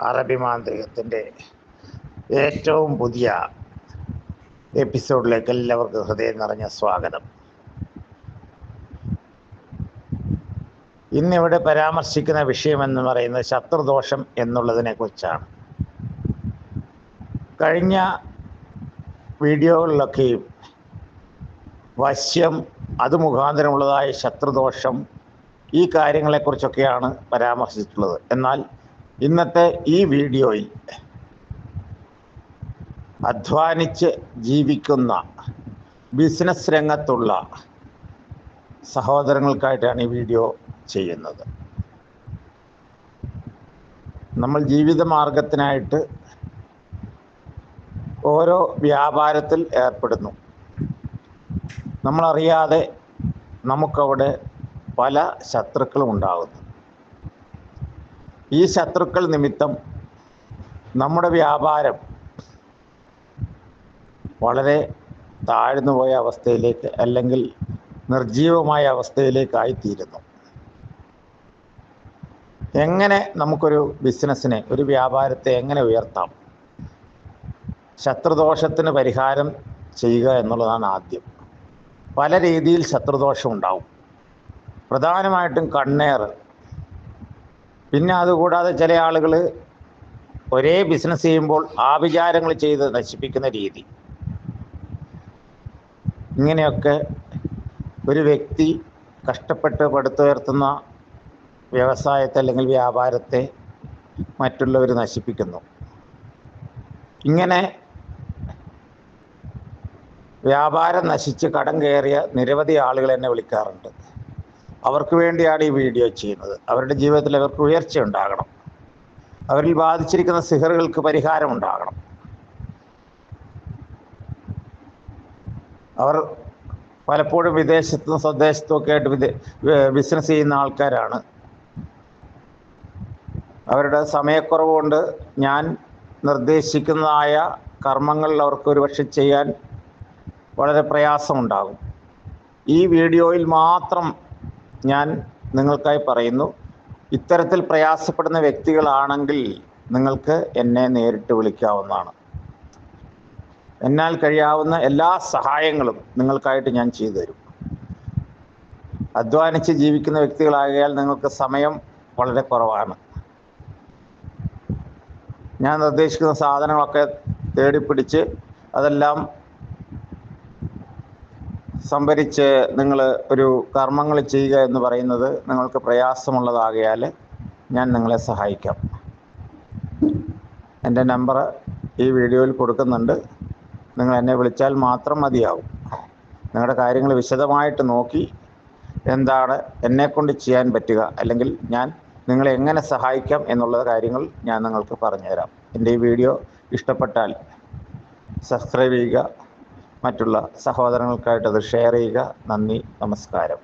അറബി മാന്ത്രികത്തിൻ്റെ ഏറ്റവും പുതിയ എപ്പിസോഡിലേക്ക് എല്ലാവർക്കും ഹൃദയം നിറഞ്ഞ സ്വാഗതം. ഇന്നിവിടെ പരാമർശിക്കുന്ന വിഷയമെന്ന് പറയുന്നത് ശത്രുദോഷം എന്നുള്ളതിനെ കുറിച്ചാണ്. കഴിഞ്ഞ വീഡിയോകളിലൊക്കെയും വശ്യം, അത് മുഖാന്തരമുള്ളതായ ശത്രുദോഷം, ഈ കാര്യങ്ങളെക്കുറിച്ചൊക്കെയാണ് പരാമർശിച്ചിട്ടുള്ളത്. എന്നാൽ ഇന്നത്തെ ഈ വീഡിയോയിൽ അധ്വാനിച്ച് ജീവിക്കുന്ന ബിസിനസ് രംഗത്തുള്ള സഹോദരങ്ങൾക്കായിട്ടാണ് ഈ വീഡിയോ ചെയ്യുന്നത്. നമ്മൾ ജീവിത മാർഗത്തിനായിട്ട് ഓരോ വ്യാപാരത്തിൽ ഏർപ്പെടുന്നു. നമ്മളറിയാതെ നമുക്കവിടെ പല ശത്രുക്കളും ഉണ്ടാകുന്നു. ഈ ശത്രുക്കൾ നിമിത്തം നമ്മുടെ വ്യാപാരം വളരെ താഴ്ന്നു പോയ അവസ്ഥയിലേക്ക്, അല്ലെങ്കിൽ നിർജീവമായ അവസ്ഥയിലേക്കായിത്തീരുന്നു. എങ്ങനെ നമുക്കൊരു ബിസിനസ്സിനെ, ഒരു വ്യാപാരത്തെ എങ്ങനെ ഉയർത്താം? ശത്രുദോഷത്തിന് പരിഹാരം ചെയ്യുക എന്നുള്ളതാണ് ആദ്യം. പല രീതിയിൽ ശത്രുദോഷം ഉണ്ടാവും. പ്രധാനമായിട്ടും കണ്ണേറ്. പിന്നെ അതുകൂടാതെ ചില ആളുകൾ ഒരേ ബിസിനസ് ചെയ്യുമ്പോൾ ആഭിചാരങ്ങൾ ചെയ്ത് നശിപ്പിക്കുന്ന രീതി. ഇങ്ങനെയൊക്കെ ഒരു വ്യക്തി കഷ്ടപ്പെട്ട് പടുത്തുയർത്തുന്ന വ്യവസായത്തെ അല്ലെങ്കിൽ വ്യാപാരത്തെ മറ്റുള്ളവർ നശിപ്പിക്കുന്നു. ഇങ്ങനെ വ്യാപാരം നശിച്ച് കടം കയറിയ നിരവധി ആളുകൾ എന്നെ വിളിക്കാറുണ്ട്. അവർക്ക് വേണ്ടിയാണ് ഈ വീഡിയോ ചെയ്യുന്നത്. അവരുടെ ജീവിതത്തിൽ അവർക്ക് ഉയർച്ച ഉണ്ടാകണം. അവരിൽ ബാധിച്ചിരിക്കുന്ന സിഹറുകൾക്ക് പരിഹാരം ഉണ്ടാകണം. അവർ പലപ്പോഴും വിദേശത്തും സ്വദേശത്തും ഒക്കെ ആയിട്ട് ബിസിനസ് ചെയ്യുന്ന ആൾക്കാരാണ്. അവരുടെ സമയക്കുറവ് കൊണ്ട് ഞാൻ നിർദ്ദേശിക്കുന്നതായ കർമ്മങ്ങൾ അവർക്ക് ഒരുപക്ഷെ ചെയ്യാൻ വളരെ പ്രയാസമുണ്ടാകും. ഈ വീഡിയോയിൽ മാത്രം ഞാൻ നിങ്ങൾക്കായി പറയുന്നു, ഇത്തരത്തിൽ പ്രയാസപ്പെടുന്ന വ്യക്തികളാണെങ്കിൽ നിങ്ങൾക്ക് എന്നെ നേരിട്ട് വിളിക്കാവുന്നതാണ്. എന്നാൽ കഴിയാവുന്ന എല്ലാ സഹായങ്ങളും നിങ്ങൾക്കായിട്ട് ഞാൻ ചെയ്തു തരും. അധ്വാനിച്ച് ജീവിക്കുന്ന വ്യക്തികളാകിയാൽ നിങ്ങൾക്ക് സമയം വളരെ കുറവാണ്. ഞാൻ നിർദ്ദേശിക്കുന്ന സാധനങ്ങളൊക്കെ തേടിപ്പിടിച്ച് അതെല്ലാം സംഭരിച്ച് നിങ്ങൾ ഒരു കർമ്മങ്ങൾ ചെയ്യുക എന്ന് പറയുന്നത് നിങ്ങൾക്ക് പ്രയാസമുള്ളതാകയാൽ ഞാൻ നിങ്ങളെ സഹായിക്കാം. എൻ്റെ നമ്പർ ഈ വീഡിയോയിൽ കൊടുക്കുന്നുണ്ട്. നിങ്ങൾ എന്നെ വിളിച്ചാൽ മാത്രം മതിയാവും. നിങ്ങളുടെ കാര്യങ്ങൾ വിശദമായിട്ട് നോക്കി എന്താണ് എന്നെക്കൊണ്ട് ചെയ്യാൻ പറ്റുക, അല്ലെങ്കിൽ ഞാൻ നിങ്ങളെ എങ്ങനെ സഹായിക്കാം എന്നുള്ള കാര്യങ്ങൾ ഞാൻ നിങ്ങൾക്ക് പറഞ്ഞുതരാം. എൻ്റെ ഈ വീഡിയോ ഇഷ്ടപ്പെട്ടാൽ സബ്സ്ക്രൈബ് ചെയ്യുക, മറ്റുള്ള സഹോദരങ്ങൾക്കായിട്ട് അത് ഷെയർ ചെയ്യുക. നന്ദി, നമസ്കാരം.